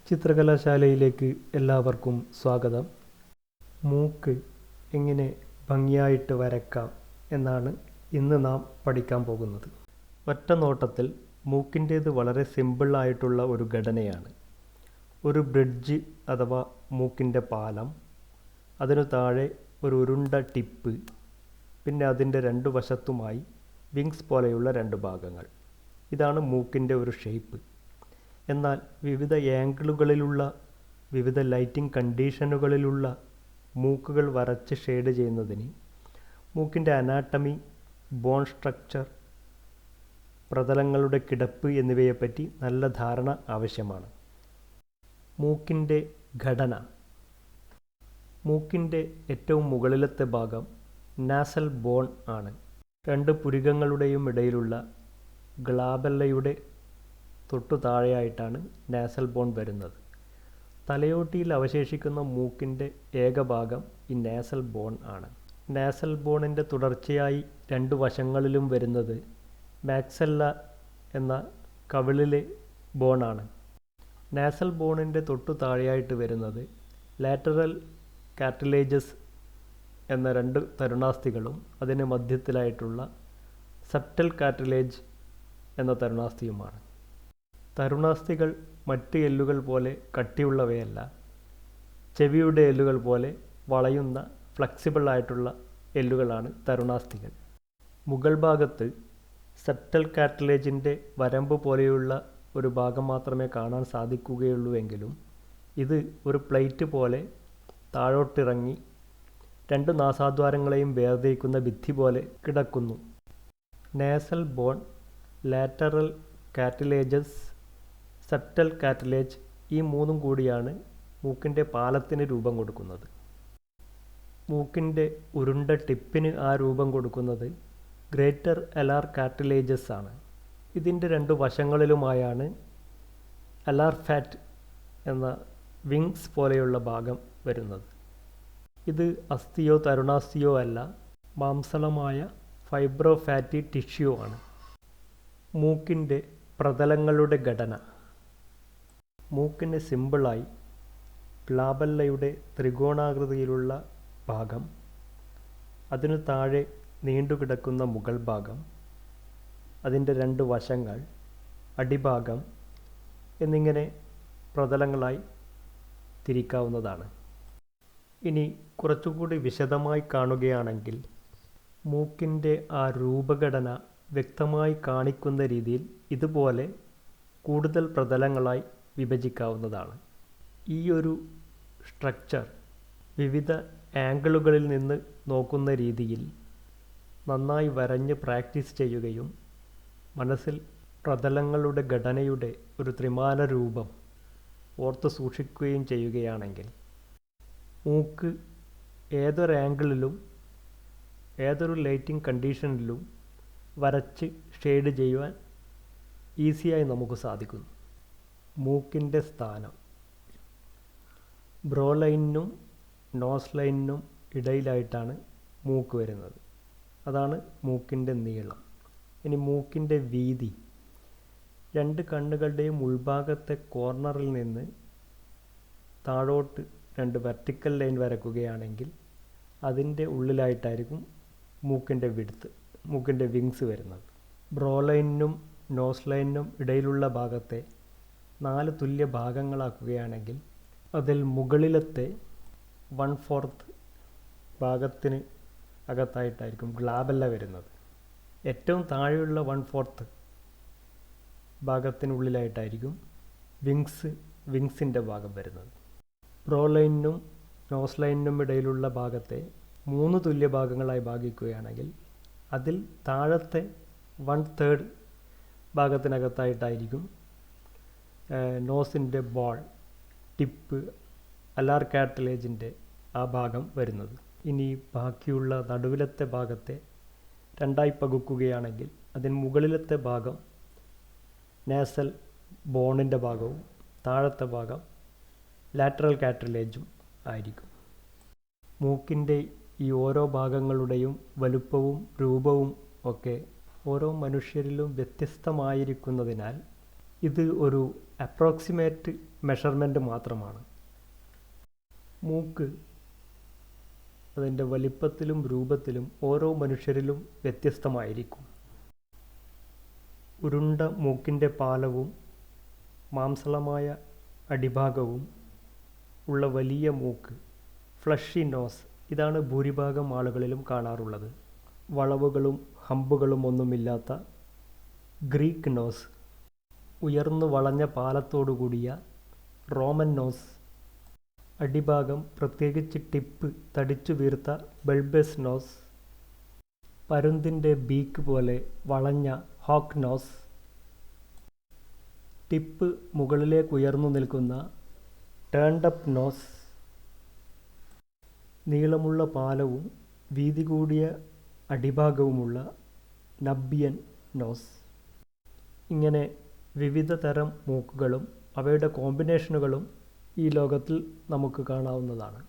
ചിത്രകലാശാലയിലേക്ക് എല്ലാവർക്കും സ്വാഗതം. മൂക്ക് എങ്ങനെ ഭംഗിയായിട്ട് വരയ്ക്കാം എന്നാണ് ഇന്ന് നാം പഠിക്കാൻ പോകുന്നത്. ഒറ്റ നോട്ടത്തിൽ മൂക്കിൻ്റേത് വളരെ സിമ്പിളായിട്ടുള്ള ഒരു ഘടനയാണ്. ഒരു ബ്രിഡ്ജ് അഥവാ മൂക്കിൻ്റെ പാലം, അതിനു താഴെ ഒരു ഉരുണ്ട ടിപ്പ്, പിന്നെ അതിൻ്റെ രണ്ട് വശത്തുമായി വിങ്സ് പോലെയുള്ള രണ്ട് ഭാഗങ്ങൾ. ഇതാണ് മൂക്കിൻ്റെ ഒരു ഷേപ്പ്. എന്നാൽ വിവിധ ആംഗിളുകളിലുള്ള, വിവിധ ലൈറ്റിംഗ് കണ്ടീഷനുകളിലുള്ള മൂക്കുകൾ വരച്ച് ഷെയ്ഡ് ചെയ്യുന്നതിന് മൂക്കിൻ്റെ അനാട്ടമി, ബോൺ സ്ട്രക്ചർ, പ്രതലങ്ങളുടെ കിടപ്പ് എന്നിവയെപ്പറ്റി നല്ല ധാരണ ആവശ്യമാണ്. മൂക്കിൻ്റെ ഘടന. മൂക്കിൻ്റെ ഏറ്റവും മുകളിലത്തെ ഭാഗം നാസൽ ബോൺ ആണ്. രണ്ട് പുരികങ്ങളുടെയും ഇടയിലുള്ള ഗ്ലാബെല്ലയുടെ തൊട്ടു താഴെയായിട്ടാണ് നാസൽ ബോൺ വരുന്നത്. തലയോട്ടിയിൽ അവശേഷിക്കുന്ന മൂക്കിൻ്റെ ഏകഭാഗം ഈ നാസൽ ബോൺ ആണ്. നാസൽ ബോണിൻ്റെ തുടർച്ചയായി രണ്ട് വശങ്ങളിലും വരുന്നത് മാക്സെല്ല എന്ന കവിളിലെ ബോണാണ്. നാസൽ ബോണിൻ്റെ തൊട്ടു താഴെയായിട്ട് വരുന്നത് ലാറ്ററൽ കാർട്ടിലേജസ് എന്ന രണ്ട് തരുണാസ്ഥികളും അതിന് മധ്യത്തിലായിട്ടുള്ള സെപ്റ്റൽ കാർട്ടിലേജ് എന്ന തരുണാസ്ഥിയുമാണ്. തരുണാസ്ഥികൾ മറ്റ് എല്ലുകൾ പോലെ കട്ടിയുള്ളവയല്ല. ചെവിയുടെ എല്ലുകൾ പോലെ വളയുന്ന ഫ്ലെക്സിബിൾ ആയിട്ടുള്ള എല്ലുകളാണ് തരുണാസ്ഥികൾ. മുകൾ ഭാഗത്ത് സെപ്റ്റൽ കാർട്ടിലേജിൻ്റെ വരമ്പ് പോലെയുള്ള ഒരു ഭാഗം മാത്രമേ കാണാൻ സാധിക്കുകയുള്ളൂവെങ്കിലും ഇത് ഒരു പ്ലേറ്റ് പോലെ താഴോട്ടിറങ്ങി രണ്ട് നാസാദ്വാരങ്ങളെയും വേർതിരിക്കുന്ന ഭിത്തി പോലെ കിടക്കുന്നു. Nasal bone, lateral cartilages, septal cartilage, ഈ മൂന്നും കൂടിയാണ് മൂക്കിൻ്റെ പാലത്തിന് രൂപം കൊടുക്കുന്നത്. മൂക്കിൻ്റെ ഉരുണ്ട ടിപ്പിന് ആ രൂപം കൊടുക്കുന്നത് ഗ്രേറ്റർ അലാർ കാർട്ടിലേജസ് ആണ്. ഇതിൻ്റെ രണ്ട് വശങ്ങളിലുമായാണ് അലാർ ഫാറ്റ് എന്ന വിങ്സ് പോലെയുള്ള ഭാഗം വരുന്നത്. ഇത് അസ്ഥിയോ തരുണാസ്ഥിയോ അല്ല, മാംസളമായ ഫൈബ്രോ ഫാറ്റി ടിഷ്യൂ ആണ്. മൂക്കിൻ്റെ പ്രതലങ്ങളുടെ ഘടന. മൂക്കിന് സിമ്പിളായി ഗ്ലാബെല്ലയുടെ ത്രികോണാകൃതിയിലുള്ള ഭാഗം, അതിനു താഴെ നീണ്ടുകിടക്കുന്ന മുകൾ ഭാഗം, അതിൻ്റെ രണ്ട് വശങ്ങൾ, അടിഭാഗം എന്നിങ്ങനെ പ്രതലങ്ങളായി തിരിക്കാവുന്നതാണ്. ഇനി കുറച്ചുകൂടി വിശദമായി കാണുകയാണെങ്കിൽ മൂക്കിൻ്റെ ആ രൂപഘടന വ്യക്തമായി കാണിക്കുന്ന രീതിയിൽ ഇതുപോലെ കൂടുതൽ പ്രതലങ്ങളായി വിഭജിക്കാവുന്നതാണ്. ഈ ഒരു സ്ട്രക്ചർ വിവിധ ആംഗിളുകളിൽ നിന്ന് നോക്കുന്ന രീതിയിൽ നന്നായി വരഞ്ഞ് പ്രാക്ടീസ് ചെയ്യുകയും മനസ്സിൽ പ്രതലങ്ങളുടെ ഘടനയുടെ ഒരു ത്രിമാന രൂപം ഓർത്ത് സൂക്ഷിക്കുകയും ചെയ്യുകയാണെങ്കിൽ മൂക്ക് ഏതൊരു ആംഗിളിലും ഏതൊരു ലൈറ്റിംഗ് കണ്ടീഷനിലും വരച്ച് ഷെയ്ഡ് ചെയ്യുവാൻ ഈസിയായി നമുക്ക് സാധിക്കുന്നു. മൂക്കിൻ്റെ സ്ഥാനം. ബ്രോ ലൈനിനും നോസ് ലൈനിനും ഇടയിലായിട്ടാണ് മൂക്ക് വരുന്നത്. അതാണ് മൂക്കിൻ്റെ നീളം. ഇനി മൂക്കിൻ്റെ വീതി. രണ്ട് കണ്ണുകളുടെയും ഉൾഭാഗത്തെ കോർണറിൽ നിന്ന് താഴോട്ട് രണ്ട് വെർട്ടിക്കൽ ലൈൻ വരയ്ക്കുകയാണെങ്കിൽ അതിൻ്റെ ഉള്ളിലായിട്ടായിരിക്കും മൂക്കിൻ്റെ വിഡ്ത്ത്, മൂക്കിൻ്റെ വിങ്സ് വരുന്നത്. ബ്രോ ലൈനിനും നോസ് ലൈനിനും ഇടയിലുള്ള ഭാഗത്തെ 4 തുല്യ ഭാഗങ്ങളാക്കുകയാണെങ്കിൽ അതിൽ മുകളിലത്തെ 1/4 ഭാഗത്തിന് അകത്തായിട്ടായിരിക്കും ഗ്ലാബെല്ല വരുന്നത്. ഏറ്റവും താഴെയുള്ള 1/4 ഭാഗത്തിനുള്ളിലായിട്ടായിരിക്കും വിങ്സിൻ്റെ ഭാഗം വരുന്നത്. ബ്രോ ലൈനിനും നോസ് ലൈനിനും ഇടയിലുള്ള ഭാഗത്തെ 3 തുല്യ ഭാഗങ്ങളായി ഭാഗിക്കുകയാണെങ്കിൽ അതിൽ താഴത്തെ 1/3 ഭാഗത്തിനകത്തായിട്ടായിരിക്കും നോസിൻ്റെ ബോൾ, ടിപ്പ്, അലാർ കാർട്ടിലേജിൻ്റെ ആ ഭാഗം വരുന്നത്. ഇനി ബാക്കിയുള്ള നടുവിലത്തെ ഭാഗത്തെ രണ്ടായി പകുക്കുകയാണെങ്കിൽ അതിന് മുകളിലത്തെ ഭാഗം നാസൽ ബോണിൻ്റെ ഭാഗവും താഴത്തെ ഭാഗം ലാറ്ററൽ കാർട്ടിലേജും ആയിരിക്കും. മൂക്കിൻ്റെ ഈ ഓരോ ഭാഗങ്ങളുടെയും വലുപ്പവും രൂപവും ഒക്കെ ഓരോ മനുഷ്യരിലും വ്യത്യസ്തമായിരിക്കുന്നതിനാൽ ഇത് ഒരു അപ്രോക്സിമേറ്റ് മെഷർമെൻറ്റ് മാത്രമാണ്. മൂക്ക് അതിൻ്റെ വലിപ്പത്തിലും രൂപത്തിലും ഓരോ മനുഷ്യരിലും വ്യത്യസ്തമായിരിക്കും. ഉരുണ്ട മൂക്കിൻ്റെ പാലവും മാംസളമായ അടിഭാഗവും ഉള്ള വലിയ മൂക്ക്, ഫ്ലഷി നോസ്, ഇതാണ് ഭൂരിഭാഗം ആളുകളിലും കാണാറുള്ളത്. വളവുകളും ഹമ്പുകളും ഒന്നുമില്ലാത്ത ഗ്രീക്ക് നോസ്, ഉയർന്നു വളഞ്ഞ പാലത്തോടുകൂടിയ റോമൻ നോസ്, അടിഭാഗം പ്രത്യേകിച്ച് ടിപ്പ് തടിച്ചു വീർത്ത ബൾബസ് നോസ്, പരുന്തിൻ്റെ ബീക്ക് പോലെ വളഞ്ഞ ഹോക്ക് നോസ്, ടിപ്പ് മുകളിലേക്ക് ഉയർന്നു നിൽക്കുന്ന ടേൺഡപ്പ് നോസ്, നീളമുള്ള പാലവും വീതി കൂടിയ അടിഭാഗവുമുള്ള നബ്ബിയൻ നോസ്. ഇങ്ങനെ വിവിധ തരം മൂക്കുകളും അവയുടെ കോമ്പിനേഷനുകളും ഈ ലോകത്തിൽ നമുക്ക് കാണാവുന്നതാണ്.